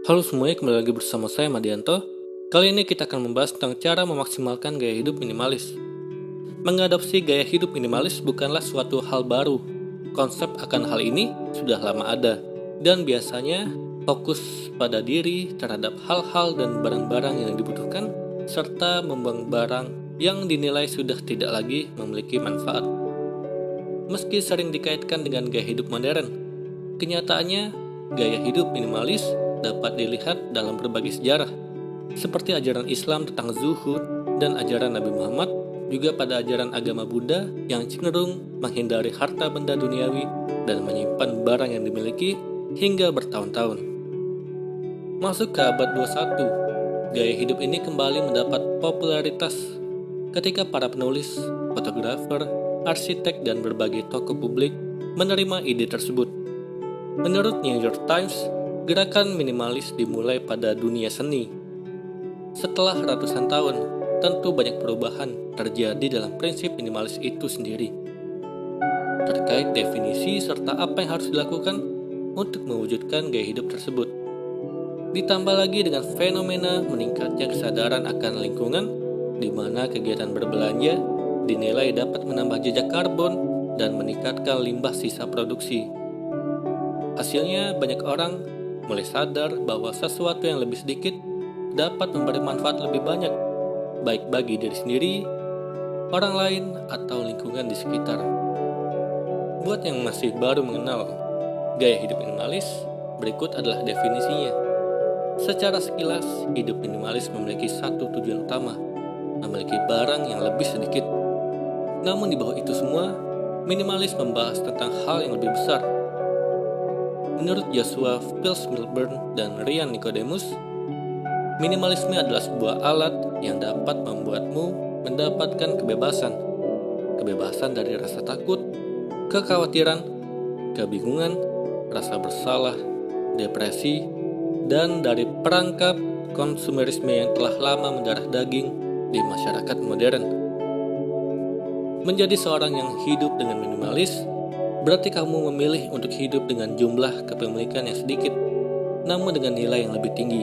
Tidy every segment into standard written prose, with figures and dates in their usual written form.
Halo semuanya, kembali lagi bersama saya Madianto. Kali ini kita akan membahas tentang cara memaksimalkan gaya hidup minimalis. Mengadopsi gaya hidup minimalis bukanlah suatu hal baru. Konsep akan hal ini sudah lama ada, dan biasanya fokus pada diri terhadap hal-hal dan barang-barang yang dibutuhkan, serta membuang barang yang dinilai sudah tidak lagi memiliki manfaat. Meski sering dikaitkan dengan gaya hidup modern, kenyataannya gaya hidup minimalis dapat dilihat dalam berbagai sejarah, seperti ajaran Islam tentang zuhud dan ajaran Nabi Muhammad, juga pada ajaran agama Buddha yang cenderung menghindari harta benda duniawi dan menyimpan barang yang dimiliki hingga bertahun-tahun. Masuk ke abad 21, gaya hidup ini kembali mendapat popularitas ketika para penulis, fotografer, arsitek, dan berbagai tokoh publik menerima ide tersebut. Menurut New York Times, gerakan minimalis dimulai pada dunia seni. Setelah ratusan tahun, tentu banyak perubahan terjadi dalam prinsip minimalis itu sendiri, terkait definisi serta apa yang harus dilakukan untuk mewujudkan gaya hidup tersebut. Ditambah lagi dengan fenomena meningkatnya kesadaran akan lingkungan, di mana kegiatan berbelanja dinilai dapat menambah jejak karbon dan meningkatkan limbah sisa produksi. Hasilnya, banyak orang mulai sadar bahwa sesuatu yang lebih sedikit dapat memberi manfaat lebih banyak, baik bagi diri sendiri, orang lain, atau lingkungan di sekitar. Buat yang masih baru mengenal gaya hidup minimalis, berikut adalah definisinya. Secara sekilas, hidup minimalis memiliki satu tujuan utama, memiliki barang yang lebih sedikit. Namun di bawah itu semua, minimalis membahas tentang hal yang lebih besar. Menurut Joshua Fields Milburn dan Ryan Nicodemus, minimalisme adalah sebuah alat yang dapat membuatmu mendapatkan kebebasan. Kebebasan dari rasa takut, kekhawatiran, kebingungan, rasa bersalah, depresi, dan dari perangkap konsumerisme yang telah lama mendarah daging di masyarakat modern. Menjadi seorang yang hidup dengan minimalis berarti kamu memilih untuk hidup dengan jumlah kepemilikan yang sedikit, namun dengan nilai yang lebih tinggi.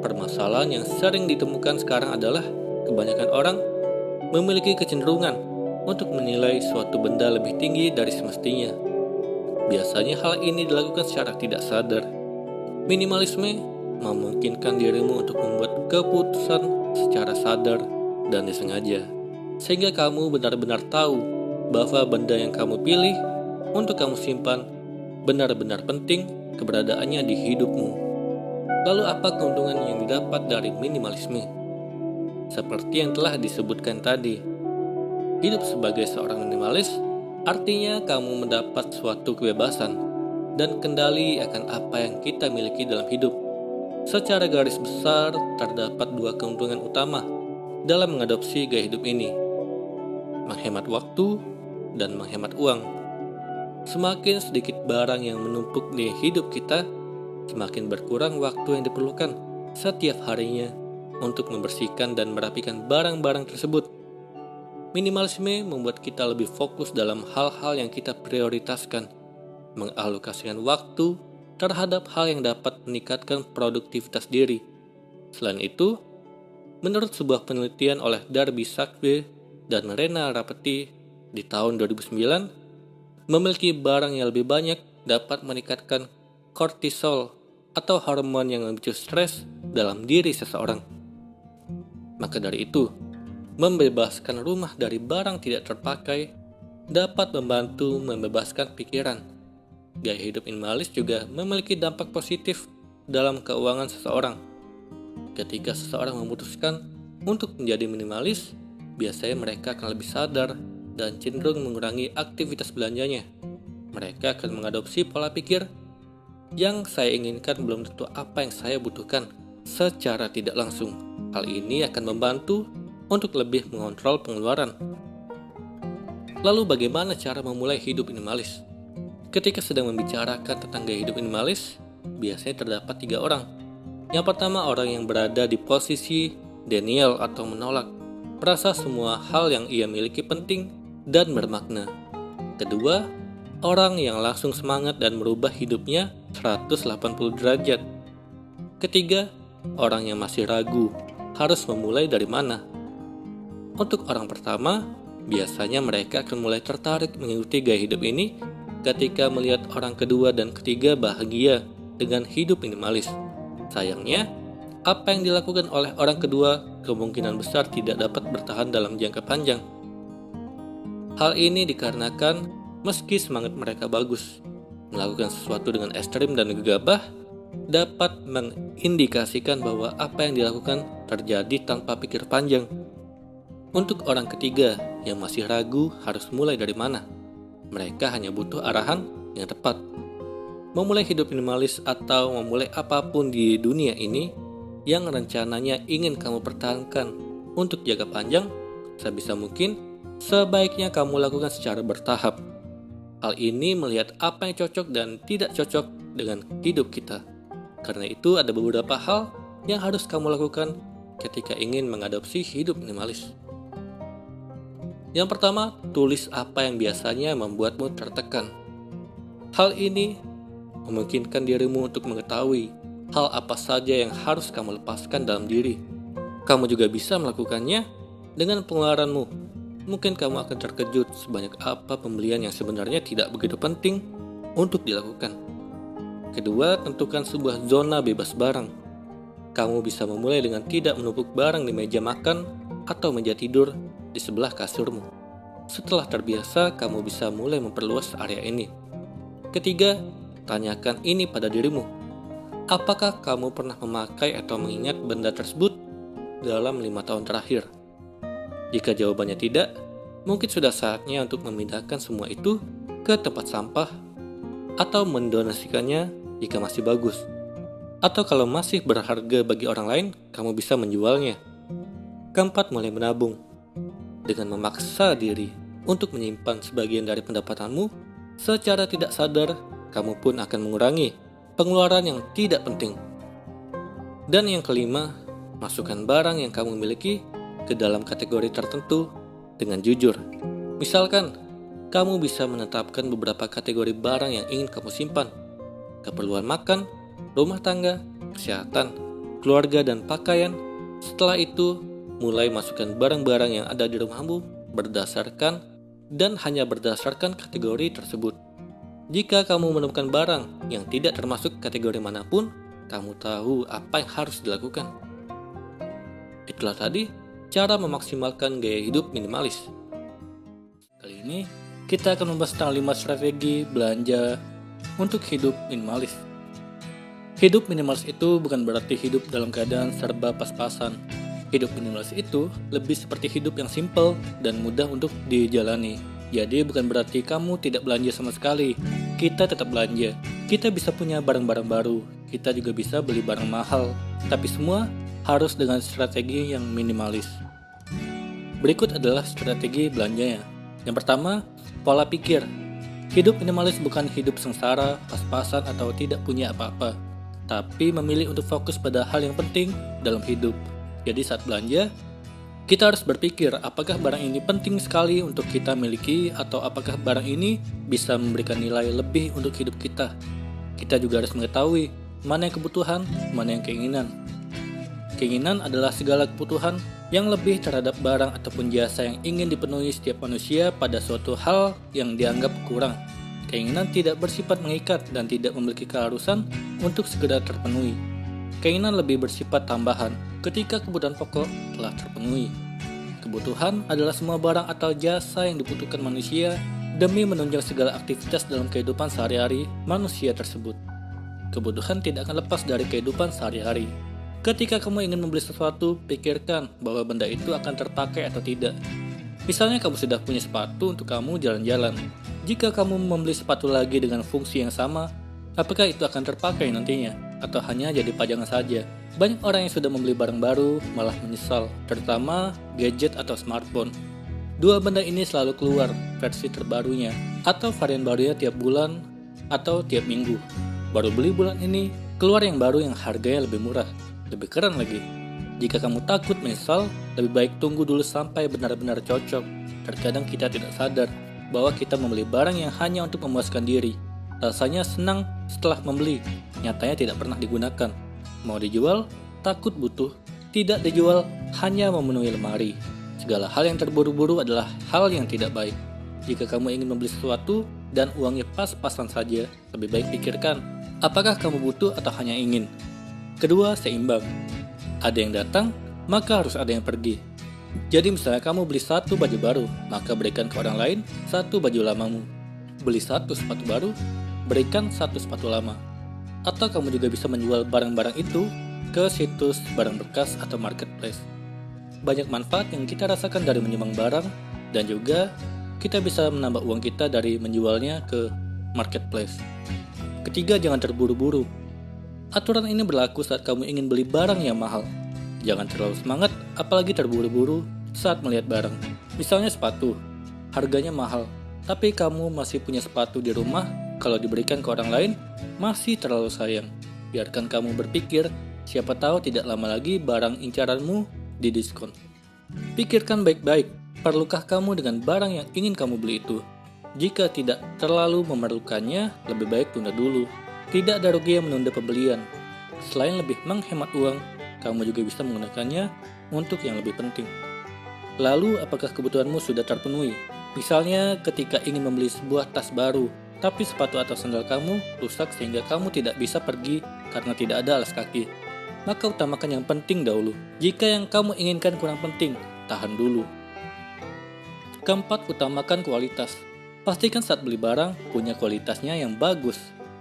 Permasalahan yang sering ditemukan sekarang adalah kebanyakan orang memiliki kecenderungan untuk menilai suatu benda lebih tinggi dari semestinya. Biasanya hal ini dilakukan secara tidak sadar. Minimalisme memungkinkan dirimu untuk membuat keputusan secara sadar dan disengaja, sehingga kamu benar-benar tahu bahwa benda yang kamu pilih untuk kamu simpan benar-benar penting keberadaannya di hidupmu. Lalu apa keuntungan yang didapat dari minimalisme? Seperti yang telah disebutkan tadi, hidup sebagai seorang minimalis artinya kamu mendapat suatu kebebasan dan kendali akan apa yang kita miliki dalam hidup. Secara garis besar, terdapat dua keuntungan utama dalam mengadopsi gaya hidup ini: menghemat waktu dan menghemat uang. Semakin sedikit barang yang menumpuk di hidup kita, semakin berkurang waktu yang diperlukan setiap harinya untuk membersihkan dan merapikan barang-barang tersebut. Minimalisme membuat kita lebih fokus dalam hal-hal yang kita prioritaskan, mengalokasikan waktu terhadap hal yang dapat meningkatkan produktivitas diri. Selain itu, menurut sebuah penelitian oleh Darby Sackbe dan Rena Rapeti di tahun 2009, memiliki barang yang lebih banyak dapat meningkatkan kortisol atau hormon yang memicu stres dalam diri seseorang. Maka dari itu, membebaskan rumah dari barang tidak terpakai dapat membantu membebaskan pikiran. Gaya hidup minimalis juga memiliki dampak positif dalam keuangan seseorang. Ketika seseorang memutuskan untuk menjadi minimalis, biasanya mereka akan lebih sadar dan cenderung mengurangi aktivitas belanjanya. Mereka akan mengadopsi pola pikir, yang saya inginkan belum tentu apa yang saya butuhkan, secara tidak langsung. Hal ini akan membantu untuk lebih mengontrol pengeluaran. Lalu bagaimana cara memulai hidup minimalis? Ketika sedang membicarakan tentang gaya hidup minimalis, biasanya terdapat 3 orang. Yang pertama, orang yang berada di posisi denial atau menolak, merasa semua hal yang ia miliki penting dan bermakna. Kedua, orang yang langsung semangat dan merubah hidupnya 180 derajat. Ketiga, orang yang masih ragu harus memulai dari mana. Untuk orang pertama, biasanya mereka akan mulai tertarik mengikuti gaya hidup ini ketika melihat orang kedua dan ketiga bahagia dengan hidup minimalis. Sayangnya, apa yang dilakukan oleh orang kedua kemungkinan besar tidak dapat bertahan dalam jangka panjang. Hal ini dikarenakan meski semangat mereka bagus, melakukan sesuatu dengan ekstrim dan gegabah dapat mengindikasikan bahwa apa yang dilakukan terjadi tanpa pikir panjang. Untuk orang ketiga yang masih ragu harus mulai dari mana, mereka hanya butuh arahan yang tepat. Memulai hidup minimalis atau memulai apapun di dunia ini yang rencananya ingin kamu pertahankan untuk jangka panjang, sebisa mungkin sebaiknya kamu lakukan secara bertahap. Hal ini melihat apa yang cocok dan tidak cocok dengan hidup kita. Karena itu ada beberapa hal yang harus kamu lakukan ketika ingin mengadopsi hidup minimalis. Yang pertama, tulis apa yang biasanya membuatmu tertekan. Hal ini memungkinkan dirimu untuk mengetahui hal apa saja yang harus kamu lepaskan dalam diri. Kamu juga bisa melakukannya dengan pengeluaranmu. Mungkin kamu akan terkejut sebanyak apa pembelian yang sebenarnya tidak begitu penting untuk dilakukan. Kedua, tentukan sebuah zona bebas barang. Kamu bisa memulai dengan tidak menumpuk barang di meja makan atau meja tidur di sebelah kasurmu. Setelah terbiasa, kamu bisa mulai memperluas area ini. Ketiga, tanyakan ini pada dirimu. Apakah kamu pernah memakai atau mengingat benda tersebut dalam 5 tahun terakhir? Jika jawabannya tidak, mungkin sudah saatnya untuk memindahkan semua itu ke tempat sampah atau mendonasikannya jika masih bagus. Atau kalau masih berharga bagi orang lain, kamu bisa menjualnya. Keempat, mulai menabung. Dengan memaksa diri untuk menyimpan sebagian dari pendapatanmu, secara tidak sadar, kamu pun akan mengurangi pengeluaran yang tidak penting. Dan yang kelima, masukkan barang yang kamu miliki ke dalam kategori tertentu dengan jujur. Misalkan, kamu bisa menetapkan beberapa kategori barang yang ingin kamu simpan. Keperluan makan, rumah tangga, kesehatan, keluarga, dan pakaian. Setelah itu, mulai masukkan barang-barang yang ada di rumahmu berdasarkan dan hanya berdasarkan kategori tersebut. Jika kamu menemukan barang yang tidak termasuk kategori manapun, kamu tahu apa yang harus dilakukan. Itulah tadi cara memaksimalkan gaya hidup minimalis. Kali ini kita akan membahas tentang 5 strategi belanja untuk hidup minimalis. Hidup minimalis itu bukan berarti hidup dalam keadaan serba pas-pasan. Hidup minimalis itu lebih seperti hidup yang simpel dan mudah untuk dijalani. Jadi bukan berarti kamu tidak belanja sama sekali. Kita tetap belanja. Kita bisa punya barang-barang baru. Kita juga bisa beli barang mahal. Tapi semua harus dengan strategi yang minimalis. Berikut adalah strategi belanjanya. Yang pertama, pola pikir. Hidup minimalis bukan hidup sengsara, pas-pasan atau tidak punya apa-apa. Tapi memilih untuk fokus pada hal yang penting dalam hidup. Jadi saat belanja, kita harus berpikir apakah barang ini penting sekali untuk kita miliki atau apakah barang ini bisa memberikan nilai lebih untuk hidup kita. Kita juga harus mengetahui mana yang kebutuhan, mana yang keinginan. Keinginan adalah segala kebutuhan yang lebih terhadap barang ataupun jasa yang ingin dipenuhi setiap manusia pada suatu hal yang dianggap kurang. Keinginan tidak bersifat mengikat dan tidak memiliki keharusan untuk segera terpenuhi. Keinginan lebih bersifat tambahan ketika kebutuhan pokok telah terpenuhi. Kebutuhan adalah semua barang atau jasa yang dibutuhkan manusia demi menunjang segala aktivitas dalam kehidupan sehari-hari manusia tersebut. Kebutuhan tidak akan lepas dari kehidupan sehari-hari. Ketika kamu ingin membeli sesuatu, pikirkan bahwa benda itu akan terpakai atau tidak. Misalnya kamu sudah punya sepatu untuk kamu jalan-jalan. Jika kamu membeli sepatu lagi dengan fungsi yang sama, apakah itu akan terpakai nantinya? Atau hanya jadi pajangan saja? Banyak orang yang sudah membeli barang baru malah menyesal, terutama gadget atau smartphone. Dua benda ini selalu keluar versi terbarunya atau varian barunya tiap bulan atau tiap minggu. Baru beli bulan ini, keluar yang baru yang harganya lebih murah. Lebih keren lagi. Jika kamu takut menyesal, lebih baik tunggu dulu sampai benar-benar cocok. Terkadang kita tidak sadar bahwa kita membeli barang yang hanya untuk memuaskan diri. Rasanya senang setelah membeli, nyatanya tidak pernah digunakan. Mau dijual, takut butuh. Tidak dijual, hanya memenuhi lemari. Segala hal yang terburu-buru adalah hal yang tidak baik. Jika kamu ingin membeli sesuatu dan uangnya pas-pasan saja, lebih baik pikirkan, apakah kamu butuh atau hanya ingin? Kedua, seimbang. Ada yang datang, maka harus ada yang pergi. Jadi misalnya kamu beli satu baju baru, maka berikan ke orang lain satu baju lamamu. Beli satu sepatu baru, berikan satu sepatu lama. Atau kamu juga bisa menjual barang-barang itu ke situs barang bekas atau marketplace. Banyak manfaat yang kita rasakan dari menyumbang barang, dan juga kita bisa menambah uang kita dari menjualnya ke marketplace. Ketiga, jangan terburu-buru. Aturan ini berlaku saat kamu ingin beli barang yang mahal. Jangan terlalu semangat, apalagi terburu-buru saat melihat barang. Misalnya sepatu, harganya mahal, tapi kamu masih punya sepatu di rumah, kalau diberikan ke orang lain, masih terlalu sayang. Biarkan kamu berpikir, siapa tahu tidak lama lagi barang incaranmu didiskon. Pikirkan baik-baik, perlukah kamu dengan barang yang ingin kamu beli itu? Jika tidak terlalu memerlukannya, lebih baik tunda dulu. Tidak ada rugi yang menunda pembelian. Selain lebih menghemat uang, kamu juga bisa menggunakannya untuk yang lebih penting. Lalu, apakah kebutuhanmu sudah terpenuhi? Misalnya ketika ingin membeli sebuah tas baru, tapi sepatu atau sandal kamu rusak sehingga kamu tidak bisa pergi karena tidak ada alas kaki. Maka utamakan yang penting dahulu. Jika yang kamu inginkan kurang penting, tahan dulu. Keempat, utamakan kualitas. Pastikan saat beli barang punya kualitasnya yang bagus,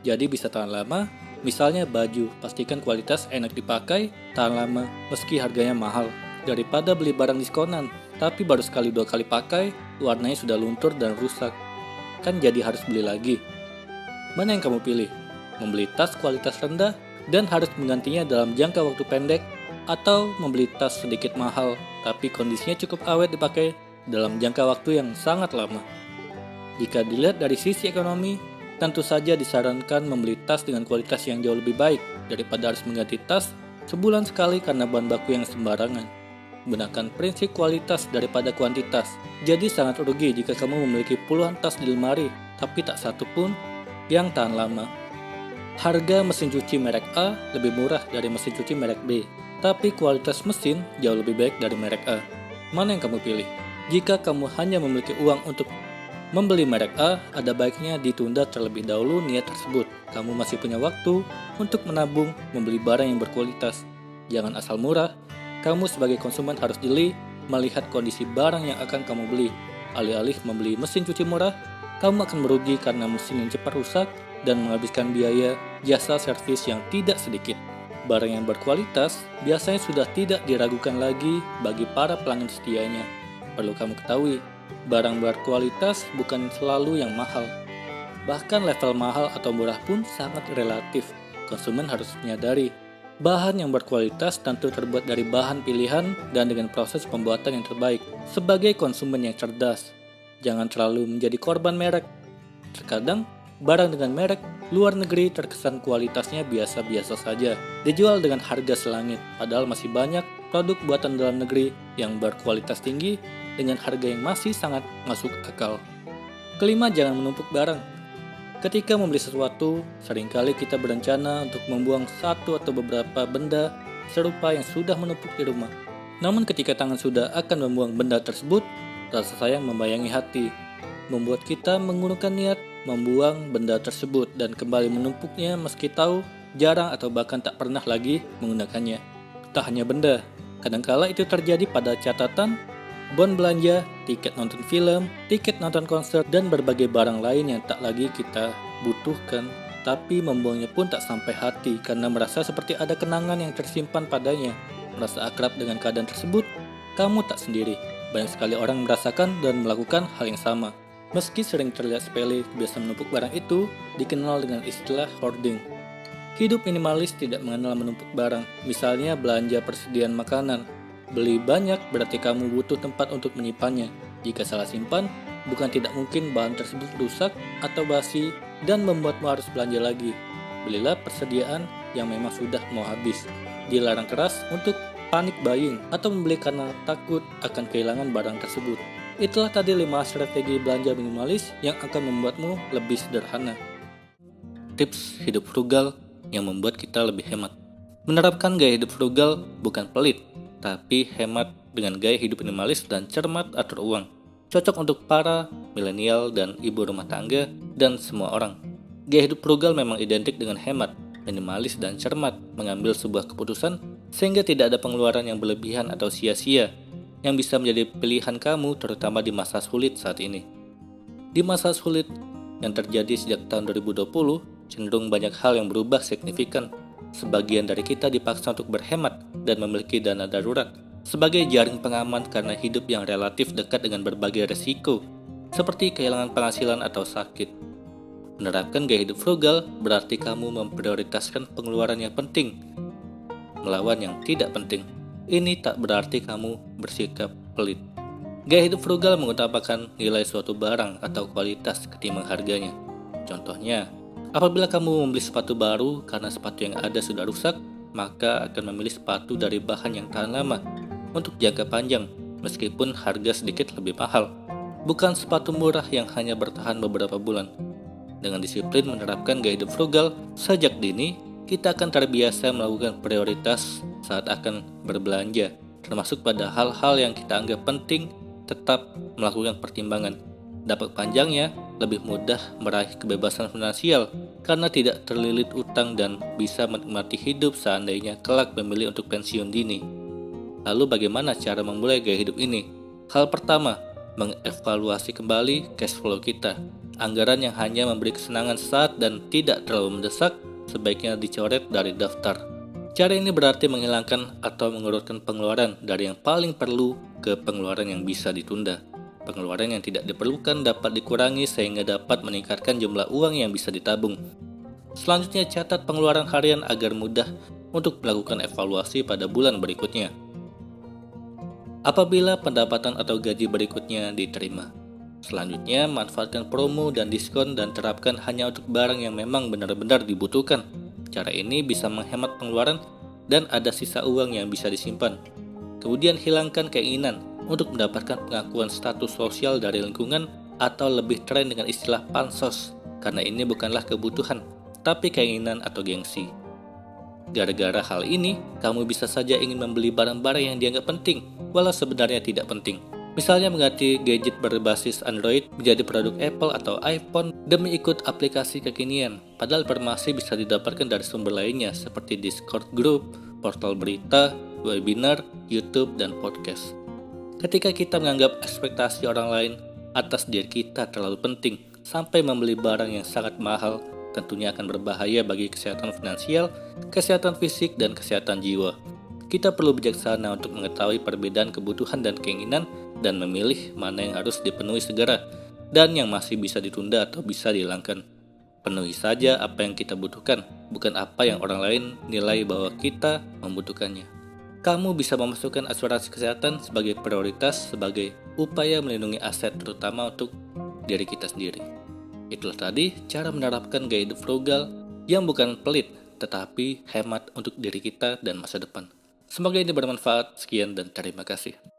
jadi bisa tahan lama. Misalnya baju, pastikan kualitas enak dipakai, tahan lama meski harganya mahal. Daripada beli barang diskonan, tapi baru sekali 2 kali pakai, warnanya sudah luntur dan rusak. Kan jadi harus beli lagi. Mana yang kamu pilih? Membeli tas kualitas rendah dan harus menggantinya dalam jangka waktu pendek, atau membeli tas sedikit mahal tapi kondisinya cukup awet dipakai dalam jangka waktu yang sangat lama? Jika dilihat dari sisi ekonomi, tentu saja disarankan membeli tas dengan kualitas yang jauh lebih baik daripada harus mengganti tas sebulan sekali karena bahan baku yang sembarangan. Gunakan prinsip kualitas daripada kuantitas. Jadi sangat rugi jika kamu memiliki puluhan tas di lemari, tapi tak satu pun yang tahan lama. Harga mesin cuci merek A lebih murah dari mesin cuci merek B, tapi kualitas mesin jauh lebih baik dari merek A. Mana yang kamu pilih? Jika kamu hanya memiliki uang untuk membeli merek A, ada baiknya ditunda terlebih dahulu niat tersebut. Kamu masih punya waktu untuk menabung membeli barang yang berkualitas. Jangan asal murah. Kamu sebagai konsumen harus jeli melihat kondisi barang yang akan kamu beli. Alih-alih membeli mesin cuci murah, kamu akan merugi karena mesin yang cepat rusak dan menghabiskan biaya jasa servis yang tidak sedikit. Barang yang berkualitas biasanya sudah tidak diragukan lagi bagi para pelanggan setianya. Perlu kamu ketahui, barang berkualitas bukan selalu yang mahal. Bahkan level mahal atau murah pun sangat relatif. Konsumen harus menyadari, bahan yang berkualitas tentu terbuat dari bahan pilihan dan dengan proses pembuatan yang terbaik. Sebagai konsumen yang cerdas, jangan terlalu menjadi korban merek. Terkadang, barang dengan merek luar negeri terkesan kualitasnya biasa-biasa saja, dijual dengan harga selangit, padahal masih banyak produk buatan dalam negeri yang berkualitas tinggi dengan harga yang masih sangat masuk akal. Kelima, jangan menumpuk barang. Ketika membeli sesuatu, seringkali kita berencana untuk membuang satu atau beberapa benda serupa yang sudah menumpuk di rumah. Namun ketika tangan sudah akan membuang benda tersebut, rasa sayang membayangi hati, membuat kita menggunakan niat membuang benda tersebut dan kembali menumpuknya meski tahu jarang atau bahkan tak pernah lagi menggunakannya. Tak hanya benda, kadangkala itu terjadi pada catatan, bon belanja, tiket nonton film, tiket nonton konser, dan berbagai barang lain yang tak lagi kita butuhkan, tapi membuangnya pun tak sampai hati karena merasa seperti ada kenangan yang tersimpan padanya. Merasa akrab dengan keadaan tersebut, kamu tak sendiri. Banyak sekali orang merasakan dan melakukan hal yang sama. Meski sering terlihat sepele, kebiasaan menumpuk barang itu dikenal dengan istilah hoarding. Hidup minimalis tidak mengenal menumpuk barang, misalnya belanja persediaan makanan. Beli banyak berarti kamu butuh tempat untuk menyimpannya. Jika salah simpan, bukan tidak mungkin bahan tersebut rusak atau basi dan membuatmu harus belanja lagi. Belilah persediaan yang memang sudah mau habis. Dilarang keras untuk panic buying atau membeli karena takut akan kehilangan barang tersebut. Itulah tadi 5 strategi belanja minimalis yang akan membuatmu lebih sederhana. Tips hidup frugal yang membuat kita lebih hemat. Menerapkan gaya hidup frugal bukan pelit, tapi hemat dengan gaya hidup minimalis dan cermat atur uang. Cocok untuk para milenial dan ibu rumah tangga dan semua orang. Gaya hidup frugal memang identik dengan hemat, minimalis dan cermat mengambil sebuah keputusan sehingga tidak ada pengeluaran yang berlebihan atau sia-sia yang bisa menjadi pilihan kamu terutama di masa sulit saat ini. Di masa sulit yang terjadi sejak tahun 2020, cenderung banyak hal yang berubah signifikan. Sebagian dari kita dipaksa untuk berhemat dan memiliki dana darurat sebagai jaring pengaman karena hidup yang relatif dekat dengan berbagai resiko, seperti kehilangan penghasilan atau sakit. Menerapkan gaya hidup frugal berarti kamu memprioritaskan pengeluaran yang penting, melawan yang tidak penting. Ini tak berarti kamu bersikap pelit. Gaya hidup frugal mengutamakan nilai suatu barang atau kualitas ketimbang harganya. Contohnya, apabila kamu membeli sepatu baru karena sepatu yang ada sudah rusak, maka akan memilih sepatu dari bahan yang tahan lama untuk jangka panjang, meskipun harga sedikit lebih mahal. Bukan sepatu murah yang hanya bertahan beberapa bulan. Dengan disiplin menerapkan gaya hidup frugal sejak dini, kita akan terbiasa melakukan prioritas saat akan berbelanja, termasuk pada hal-hal yang kita anggap penting. Tetap melakukan pertimbangan. Dampak panjangnya lebih mudah meraih kebebasan finansial karena tidak terlilit utang dan bisa menikmati hidup seandainya kelak memilih untuk pensiun dini. Lalu bagaimana cara memulai gaya hidup ini? Hal pertama, mengevaluasi kembali cash flow kita. Anggaran yang hanya memberi kesenangan sesaat dan tidak terlalu mendesak sebaiknya dicoret dari daftar. Cara ini berarti menghilangkan atau mengurutkan pengeluaran dari yang paling perlu ke pengeluaran yang bisa ditunda. Pengeluaran yang tidak diperlukan dapat dikurangi sehingga dapat meningkatkan jumlah uang yang bisa ditabung. Selanjutnya, catat pengeluaran harian agar mudah untuk melakukan evaluasi pada bulan berikutnya. Apabila pendapatan atau gaji berikutnya diterima. Selanjutnya, manfaatkan promo dan diskon dan terapkan hanya untuk barang yang memang benar-benar dibutuhkan. Cara ini bisa menghemat pengeluaran dan ada sisa uang yang bisa disimpan. Kemudian hilangkan keinginan untuk mendapatkan pengakuan status sosial dari lingkungan atau lebih tren dengan istilah pansos, karena ini bukanlah kebutuhan, tapi keinginan atau gengsi. Gara-gara hal ini, kamu bisa saja ingin membeli barang-barang yang dianggap penting, walau sebenarnya tidak penting. Misalnya mengganti gadget berbasis Android menjadi produk Apple atau iPhone demi ikut aplikasi kekinian, padahal informasi bisa didapatkan dari sumber lainnya seperti Discord group, portal berita, webinar, YouTube, dan podcast. Ketika kita menganggap ekspektasi orang lain atas diri kita terlalu penting, sampai membeli barang yang sangat mahal, tentunya akan berbahaya bagi kesehatan finansial, kesehatan fisik, dan kesehatan jiwa. Kita perlu bijaksana untuk mengetahui perbedaan kebutuhan dan keinginan dan memilih mana yang harus dipenuhi segera dan yang masih bisa ditunda atau bisa dihilangkan. Penuhi saja apa yang kita butuhkan, bukan apa yang orang lain nilai bahwa kita membutuhkannya. Kamu bisa memasukkan asuransi kesehatan sebagai prioritas sebagai upaya melindungi aset terutama untuk diri kita sendiri. Itulah tadi cara menerapkan gaya hidup frugal yang bukan pelit tetapi hemat untuk diri kita dan masa depan. Semoga ini bermanfaat. Sekian dan terima kasih.